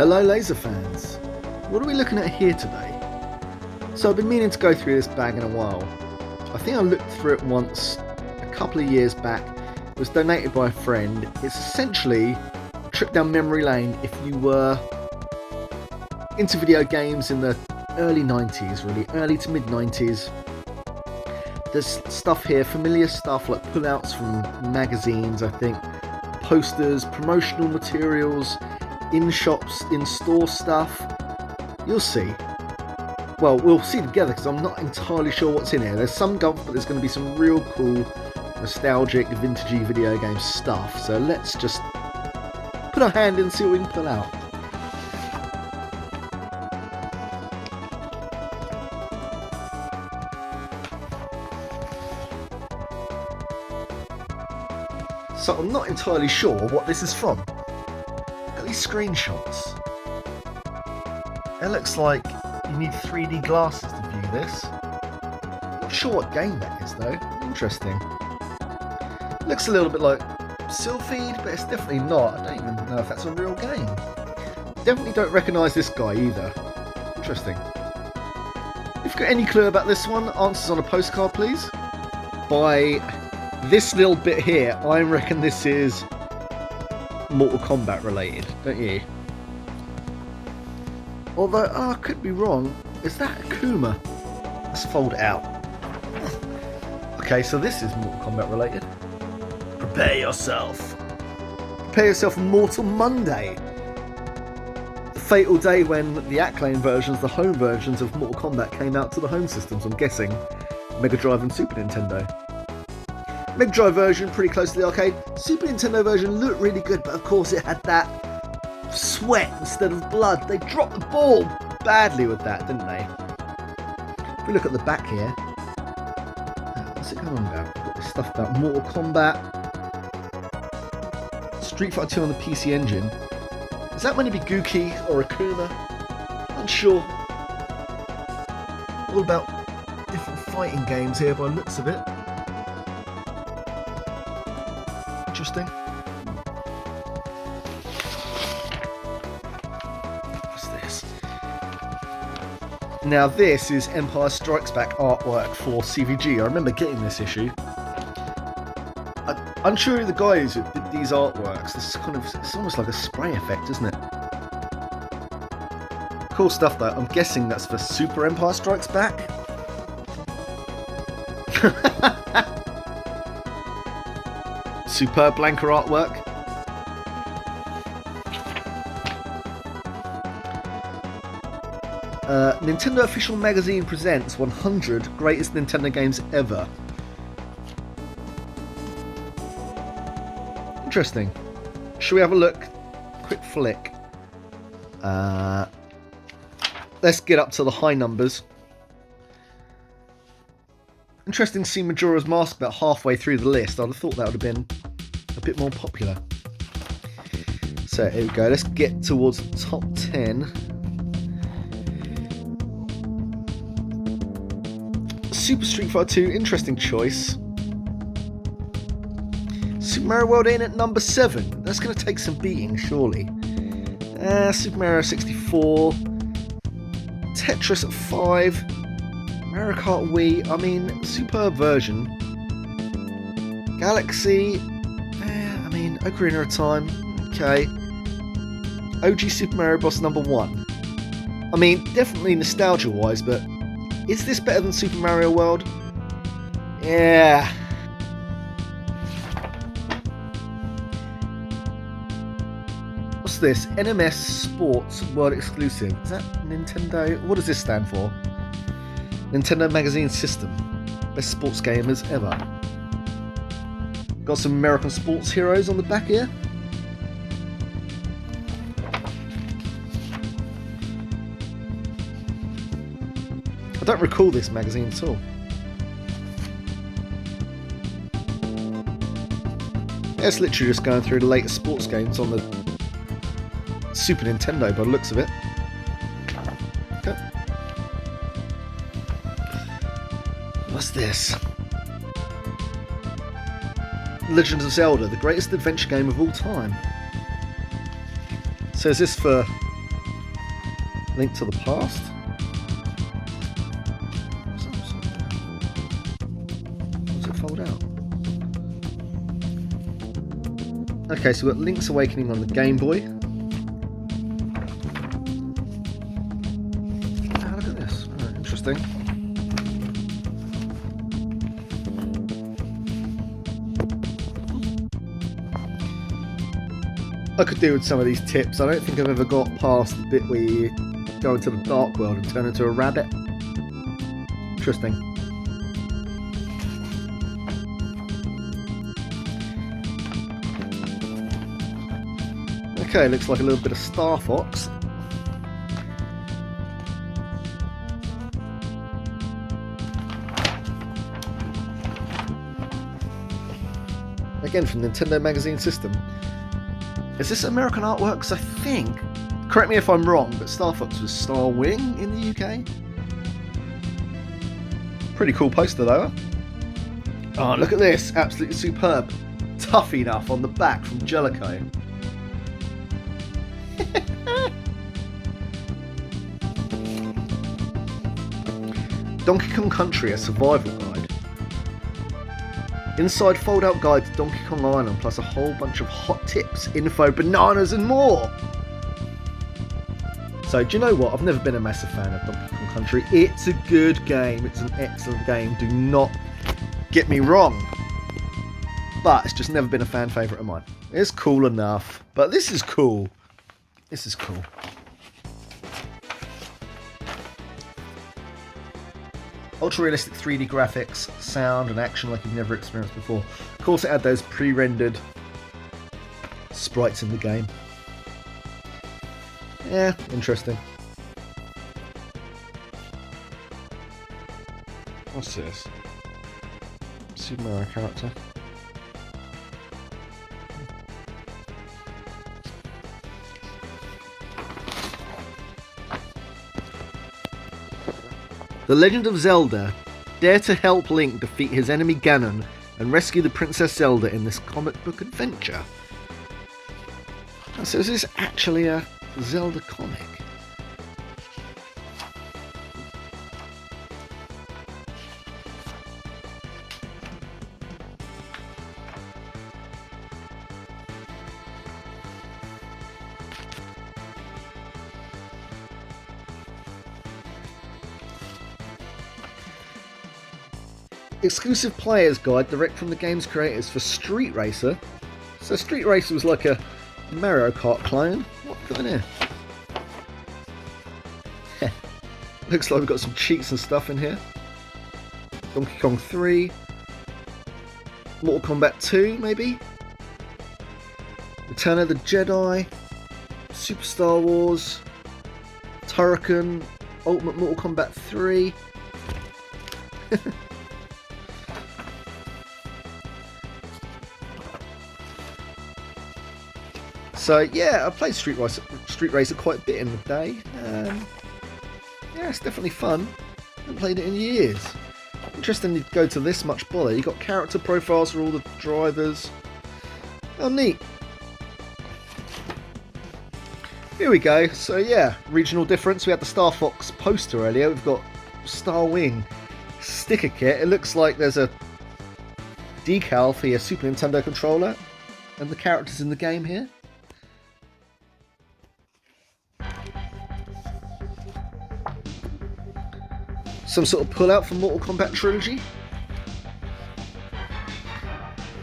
Hello laser fans, what are we looking at here today? So I've been meaning to go through this bag in a while. I think I looked through it once a couple of years back. It was donated by a friend. It's essentially a trip down memory lane if you were into video games in the early 90s, really, early to mid 90s. There's stuff here, familiar stuff like pullouts from magazines, I think, posters, promotional materials, in shops, in store stuff. You'll see. Well, we'll see together because I'm not entirely sure what's in here. There's some golf, but there's going to be some real cool, nostalgic, vintagey video game stuff. So let's just put our hand in and see what we can pull out. So I'm not entirely sure what this is from. Look at these screenshots. It looks like you need 3D glasses to view this. Not sure what game that is though. Interesting. Looks a little bit like Sylphied, but it's definitely not. I don't even know if that's a real game. Definitely don't recognise this guy either. Interesting. If you've got any clue about this one, answers on a postcard please. By this little bit here, I reckon this is Mortal Kombat related, don't you? Although, I could be wrong. Is that Akuma? Let's fold it out. Okay, so this is Mortal Kombat related. Prepare yourself. Prepare yourself for Mortal Monday. The fatal day when the Acclaim versions, the home versions of Mortal Kombat came out to the home systems, I'm guessing. Mega Drive and Super Nintendo. Mega Drive version, pretty close to the arcade. Super Nintendo version looked really good, but of course it had that sweat instead of blood. They dropped the ball badly with that, didn't they? If we look at the back here, what's it going on about? We've got this stuff about Mortal Kombat, Street Fighter 2 on the PC Engine. Is that meant to be Gookie or Akuma? Unsure. All about different fighting games here by the looks of it. Interesting. What's this? Now this is Empire Strikes Back artwork for CVG. I remember getting this issue. I'm sure the guys who did these artworks, this is kind of, it's almost like a spray effect, isn't it? Cool stuff though. I'm guessing that's for Super Empire Strikes Back. Superb blanker artwork. Nintendo Official Magazine presents 100 Greatest Nintendo Games Ever. Interesting. Shall we have a look? Quick flick. Let's get up to the high numbers. Interesting to see Majora's Mask about halfway through the list. I'd have thought that would have been a bit more popular. So here we go. Let's get towards the top 10. Super Street Fighter 2, interesting choice. Super Mario World in at number 7. That's going to take some beating, surely. Super Mario 64. Tetris at 5. Mario Kart Wii, I mean, superb version. Galaxy, I mean, Ocarina of Time, okay. OG Super Mario Bros. number 1. I mean, definitely nostalgia-wise, but is this better than Super Mario World? Yeah. What's this? NMS Sports World Exclusive. Is that Nintendo? What does this stand for? Nintendo Magazine System. Best sports gamers ever. Got some American sports heroes on the back here. I don't recall this magazine at all. Yeah, it's literally just going through the latest sports games on the Super Nintendo by the looks of it. Okay. What's this? Legend of Zelda, the greatest adventure game of all time. So is this for Link to the Past. Does it fold out? Okay, so we've got Link's Awakening on the Game Boy. Ah, look at this. Oh, interesting. I could do with some of these tips. I don't think I've ever got past the bit where you go into the dark world and turn into a rabbit. Interesting. Okay, looks like a little bit of Star Fox. Again from Nintendo Magazine System. Is this American Artworks? I think. Correct me if I'm wrong, but Star Fox was Star Wing in the UK. Pretty cool poster though. Oh, look at this. Absolutely superb. Tough Enough on the back from Jellicoe. Donkey Kong Country, a survival guide. Inside fold-out guide to Donkey Kong Island, plus a whole bunch of hot tips, info, bananas and more! So, do you know what? I've never been a massive fan of Donkey Kong Country. It's a good game. It's an excellent game. Do not get me wrong. But it's just never been a fan favourite of mine. It's cool enough. But this is cool. This is cool. Ultra-realistic 3D graphics, sound and action like you've never experienced before. Of course it had those pre-rendered sprites in the game. Yeah, interesting. What's this? Super Mario character. The Legend of Zelda. Dare to help Link defeat his enemy Ganon and rescue the Princess Zelda in this comic book adventure. So is this actually a Zelda comic? Exclusive player's guide direct from the game's creators for Street Racer. So Street Racer was like a Mario Kart clone. What's going in here? Looks like we've got some cheats and stuff in here. Donkey Kong 3. Mortal Kombat 2, maybe? Return of the Jedi. Super Star Wars. Turrican. Ultimate Mortal Kombat 3. So yeah, I played Street Racer quite a bit in the day. Yeah, it's definitely fun. I haven't played it in years. Interesting to go to this much bother. You've got character profiles for all the drivers. Oh, neat. Here we go. So yeah, regional difference. We had the Star Fox poster earlier. We've got Star Wing sticker kit. It looks like there's a decal for your Super Nintendo controller and the characters in the game here. Some sort of pullout from Mortal Kombat Trilogy.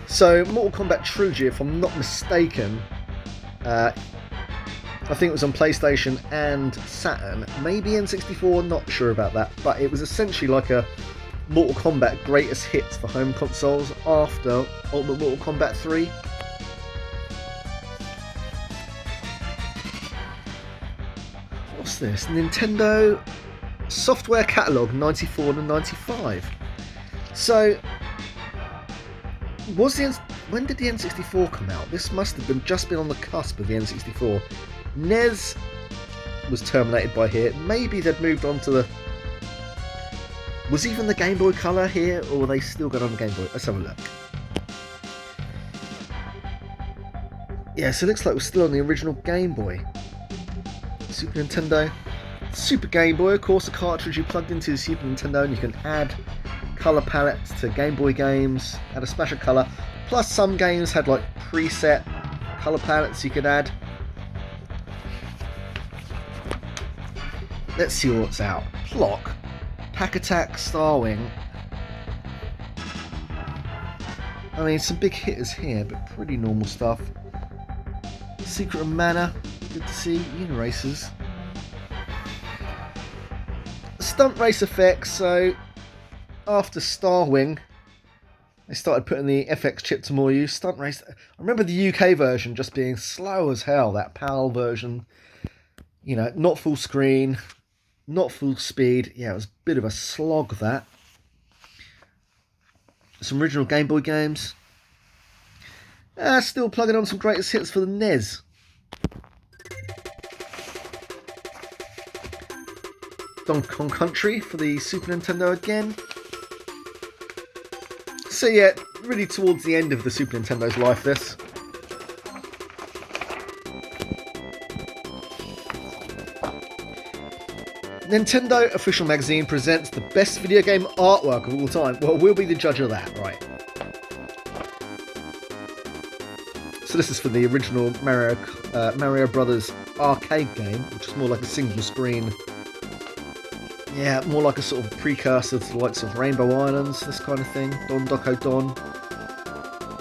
So Mortal Kombat Trilogy, if I'm not mistaken, I think it was on PlayStation and Saturn, maybe N64, not sure about that, but it was essentially like a Mortal Kombat greatest hits for home consoles after Ultimate Mortal Kombat 3. What's this? Nintendo Software Catalogue 94 to 95. So, when did the N64 come out? This must have just been on the cusp of the N64. NES was terminated by here. Maybe they'd moved on to the... Was even the Game Boy Color here, or were they still going on the Game Boy? Let's have a look. Yeah, so it looks like we're still on the original Game Boy. Super Nintendo. Super Game Boy, of course, a cartridge you plugged into the Super Nintendo, and you can add colour palettes to Game Boy games, add a splash of colour. Plus, some games had like preset colour palettes you could add. Let's see what's out. Plock, Pack Attack, Starwing. I mean, some big hitters here, but pretty normal stuff. Secret of Mana, good to see. Uniracers. Stunt race effects, so after Starwing, they started putting the FX chip to more use. Stunt race, I remember the UK version just being slow as hell, that PAL version. You know, not full screen, not full speed. Yeah, it was a bit of a slog, that. Some original Game Boy games. Still plugging on some greatest hits for the NES. Donkey Kong Country for the Super Nintendo again. So yeah, really towards the end of the Super Nintendo's life, this. Nintendo Official Magazine presents the best video game artwork of all time. Well, we'll be the judge of that, right? So this is for the original Mario Brothers arcade game, which is more like a single screen. Yeah, more like a sort of precursor to the likes of Rainbow Islands, this kind of thing. Don Doco Don.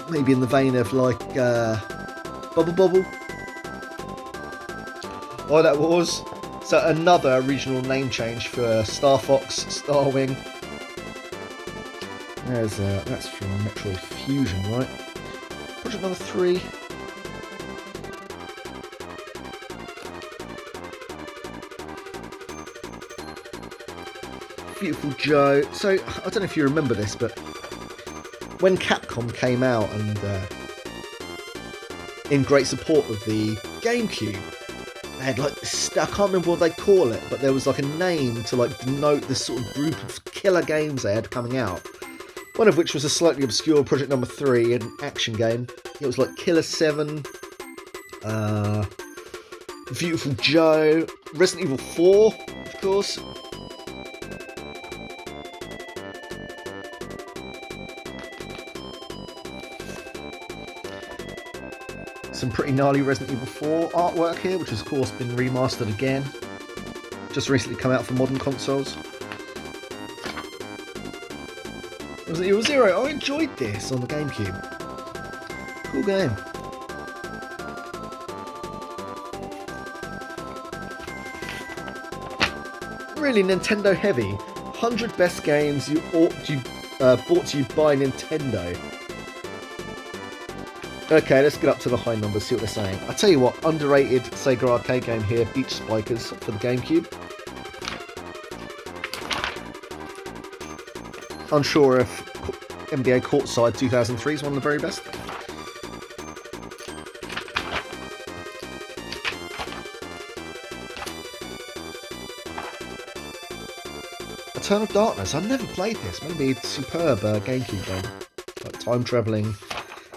Maybe in the vein of like Bubble Bobble. Oh, that was. So another regional name change for Star Fox, Starwing. There's that's from Metroid Fusion, right? Project number 3. Beautiful Joe. So, I don't know if you remember this, but when Capcom came out and in great support of the GameCube, they had like this, I can't remember what they call it, but there was like a name to like denote this sort of group of killer games they had coming out. One of which was a slightly obscure Project Number 3, an action game. It was like Killer 7, Beautiful Joe, Resident Evil 4, of course. Some pretty gnarly Resident Evil 4 artwork here, which has of course been remastered again. Just recently come out for modern consoles. Resident Evil 0, I enjoyed this on the GameCube. Cool game. Really Nintendo heavy. 100 best games brought to you by Nintendo. Okay, let's get up to the high numbers, see what they're saying. I tell you what, underrated Sega arcade game here, Beach Spikers for the GameCube. Unsure if NBA Courtside 2003 is one of the very best. Eternal Darkness, I've never played this. Maybe a superb GameCube game. Like time-travelling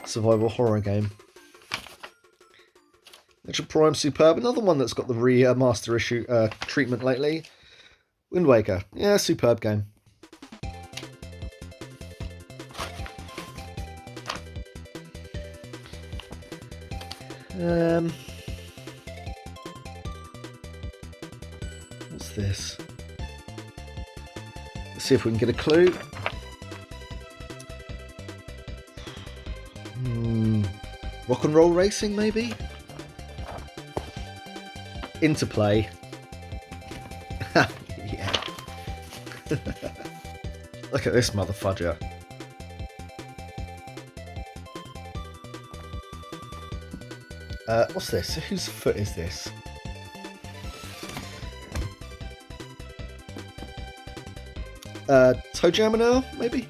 survival horror game. Metroid Prime, superb. Another one that's got the remaster issue treatment lately. Wind Waker, yeah, superb game. What's this? Let's see if we can get a clue. Rock and Roll Racing, maybe? Interplay. Yeah. Look at this motherfudger. What's this? Whose foot is this? Toe Jammer, maybe?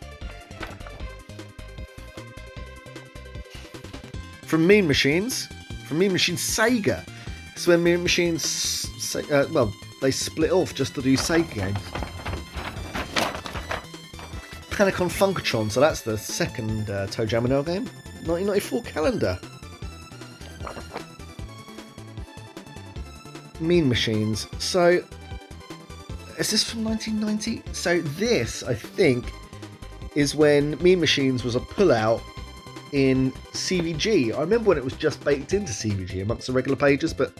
From Mean Machines. From Mean Machines Sega. So when Mean Machines, well, they split off just to do Sega games. Panic on Funkatron, so that's the second Toe Jammer game. 1994 calendar. Mean Machines. So, Is this from 1990? So this, I think, is when Mean Machines was a pullout in CVG. I remember when it was just baked into CVG amongst the regular pages, but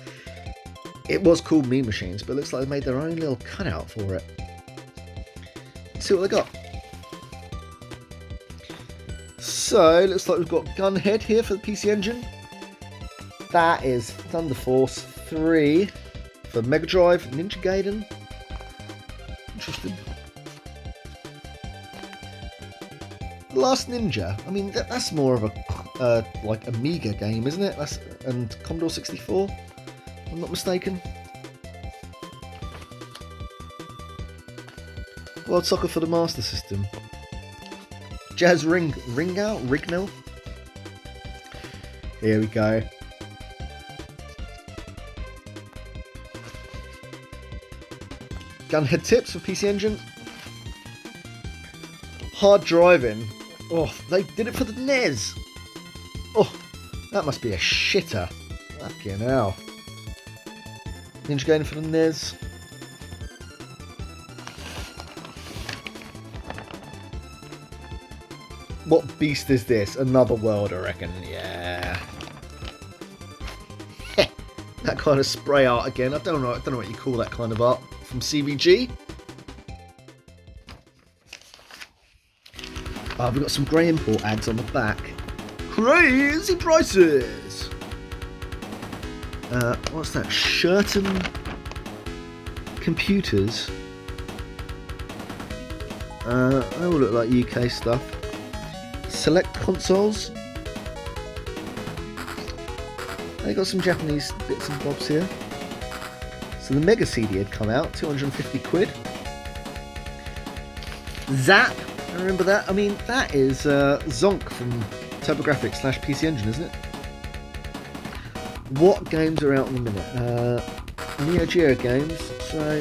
it was called Mean Machines, but it looks like they made their own little cutout for it. Let's see what they got. So, it looks like we've got Gunhead here for the PC Engine. That is Thunder Force 3 for Mega Drive, Ninja Gaiden. Interesting. Last Ninja. I mean, that's more of a like Amiga game, isn't it? And Commodore 64, if I'm not mistaken. World Soccer for the Master System. Jazz Rignell. Here we go. Gunhead tips for PC Engine. Hard Driving. Oh, they did it for the NES. Oh, that must be a shitter. Fucking hell. Ninja Gaiden for the NES. What beast is this? Another World, I reckon. Yeah. That kind of spray art again. I don't know what you call that kind of art from CVG. We've got some grey import ads on the back. Crazy prices! What's that? Shirton computers. They all look like UK stuff. Select consoles. They got some Japanese bits and bobs here. So the Mega CD had come out, 250 quid. Zap, I remember that. I mean, that is Zonk from TurboGrafx / PC Engine, isn't it? What games are out in a minute? Neo Geo games. So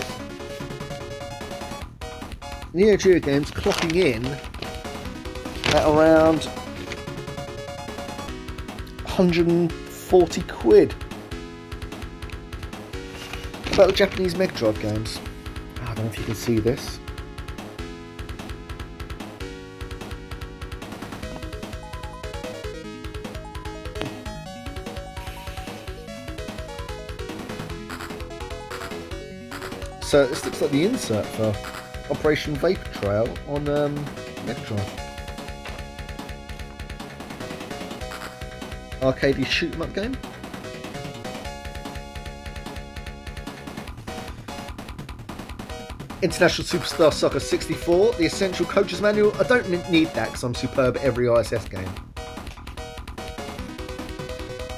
Neo Geo games clocking in at around 140 quid. What about the Japanese Mega Drive games? I don't know if you can see this. So this looks like the insert for Operation Vapor Trail on Mega Drive. Arcadey shoot 'em up game. International Superstar Soccer 64, the Essential Coaches Manual. I don't need that because I'm superb at every ISS game.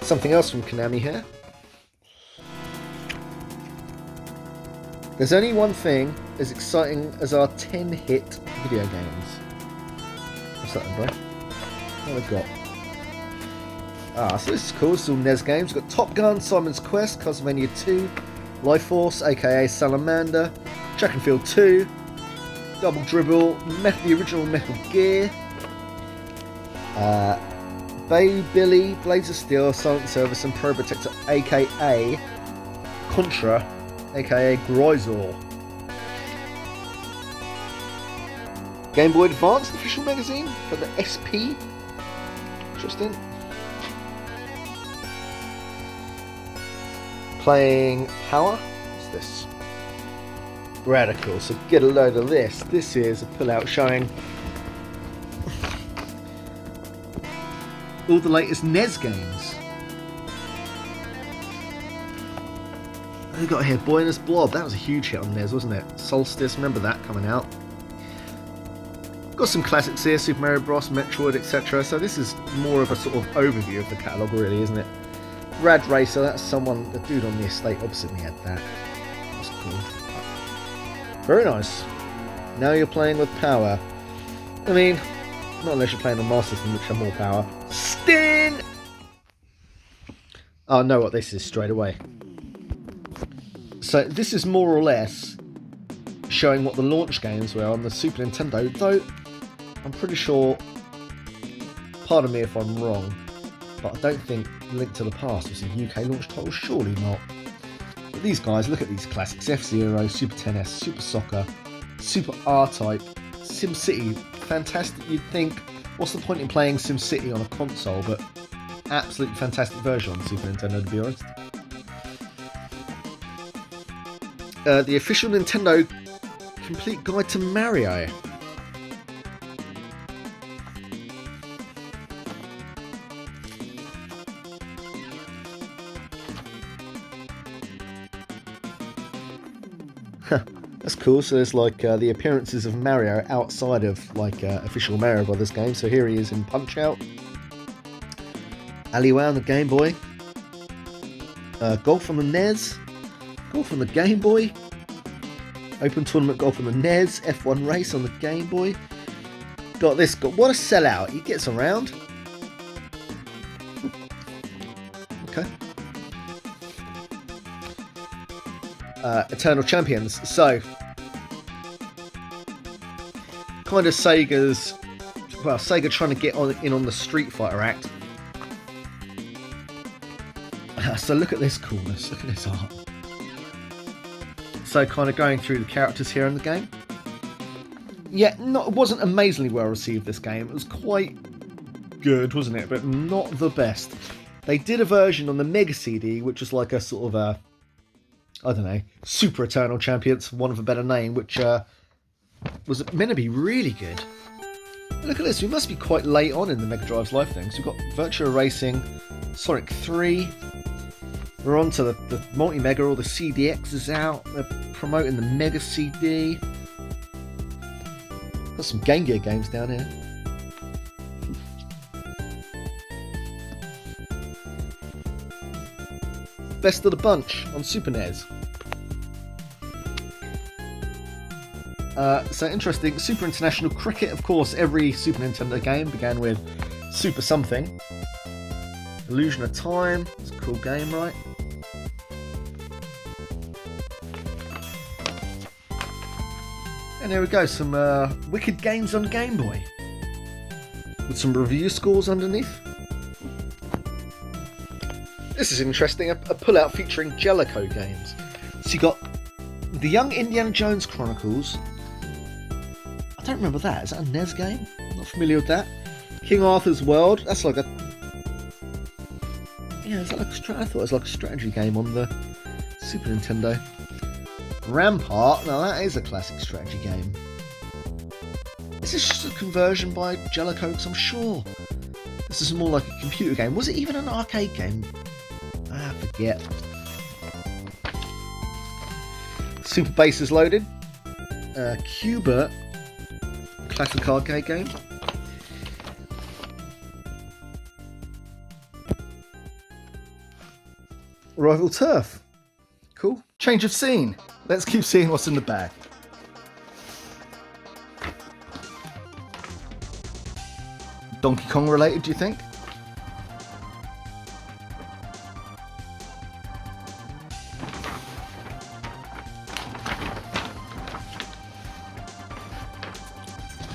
Something else from Konami here. There's only one thing as exciting as our 10-hit video games. What's that then, bro? What have we got? So this is cool. This is all NES games. We've got Top Gun, Simon's Quest, Castlevania 2, Life Force, aka Salamander, Track and Field 2, Double Dribble, the original Metal Gear, Bay Billy, Blades of Steel, Silent Service, and Pro Protector, aka Contra, aka Gryzor. Game Boy Advance official magazine for the SP. Interesting. Playing Power. What's this? Radical. So get a load of this. This is a pullout showing all the latest NES games. We got here Boy and His Blob. That was a huge hit on NES, wasn't it? Solstice. Remember that coming out. Got some classics here, Super Mario Bros, Metroid, etc. So this is more of a sort of overview of the catalogue, really, isn't it? Rad Racer, that's someone, the dude on the estate opposite me had that. That's cool. Very nice. Now you're playing with power. I mean, not unless you're playing on Master System, which have more power. Sting! Oh, I know what this is straight away. So this is more or less showing what the launch games were on the Super Nintendo, though I'm pretty sure, pardon me if I'm wrong, but I don't think Link to the Past was a UK launch title, surely not. But these guys, look at these classics: F-Zero, Super NES, Super Soccer, Super R-Type, SimCity. Fantastic. You'd think, what's the point in playing SimCity on a console? But absolutely fantastic version on the Super Nintendo, to be honest. The official Nintendo complete guide to Mario. That's cool. So there's like the appearances of Mario outside of like official Mario Brothers games. So here he is in Punch-Out, Alleyway on the Game Boy, Golf on the NES, Golf on the Game Boy, Open Tournament Golf on the NES, F1 Race on the Game Boy. Got this. What a sellout! He gets around. Okay. Eternal Champions. So, kind of Sega's, well, Sega trying to get in on the Street Fighter act. So look at this coolness. Look at this art. So kind of going through the characters here in the game. Yeah, it wasn't amazingly well received, this game. It was quite good, wasn't it? But not the best. They did a version on the Mega CD, which was like a sort of a, I don't know, Super Eternal Champions, for want of a better name, which was meant to be really good. Look at this, we must be quite late on in the Mega Drive's life thing. So we've got Virtua Racing, Sonic 3, we're on to the Multi-Mega, all the CDX is out, they're promoting the Mega CD. Got some Game Gear games down here. Best of the bunch on Super NES. So interesting. Super International Cricket, of course, every Super Nintendo game began with Super something. Illusion of Time, it's a cool game, right? And there we go, some wicked games on Game Boy. With some review scores underneath. This is interesting, a pullout featuring Jellicoe games. So you got The Young Indiana Jones Chronicles. I don't remember that. Is that a NES game? Not familiar with that. King Arthur's World. That's like a... Yeah, is that like I thought it was like a strategy game on the Super Nintendo. Rampart. Now that is a classic strategy game. Is this just a conversion by Jellicoe? Because I'm sure this is more like a computer game. Was it even an arcade game? I forget. Super Bases Loaded. Cuba. Classic arcade game. Rival Turf. Cool. Change of scene. Let's keep seeing what's in the bag. Donkey Kong related, do you think?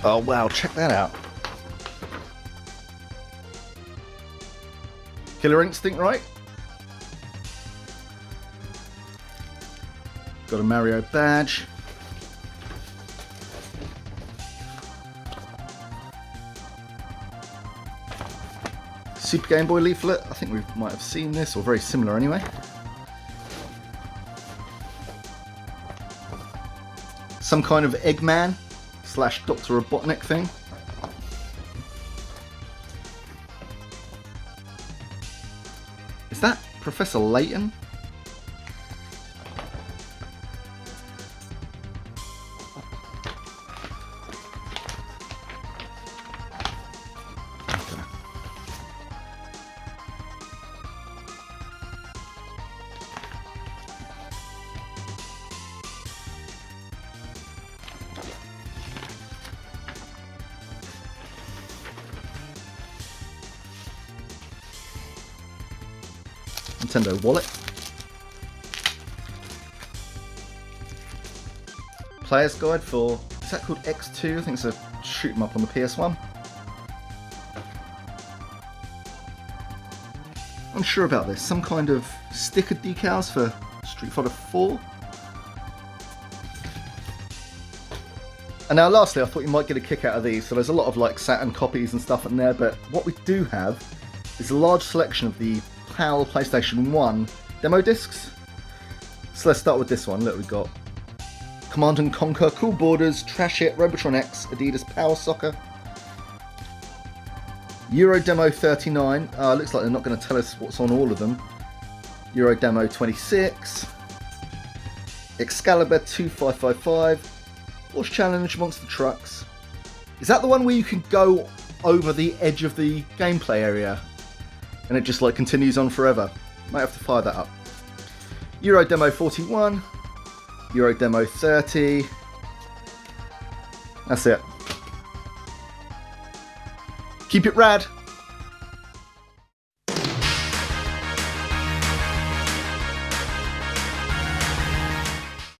Oh wow, check that out. Killer Instinct, right? Got a Mario badge. Super Game Boy leaflet. I think we might have seen this, or very similar anyway. Some kind of Eggman / Dr. Robotnik thing. Is that Professor Layton? Nintendo wallet. Player's guide for, is that called X2? I think it's a shoot 'em up on the PS1. Unsure about this. Some kind of sticker decals for Street Fighter 4. And now lastly, I thought you might get a kick out of these. So there's a lot of like Saturn copies and stuff in there, but what we do have is a large selection of the PAL PlayStation 1 demo discs. So let's start with this one. Look, we've got Command & Conquer, Cool Borders, Trash It, Robotron X, Adidas Power Soccer, Euro Demo 39. Looks like they're not going to tell us what's on all of them. Euro Demo 26, Excalibur 2555, Force Challenge, Monster Trucks. Is that the one where you can go over the edge of the gameplay area and it just like continues on forever? Might have to fire that up. Euro Demo 41, Euro Demo 30. That's it. Keep it rad.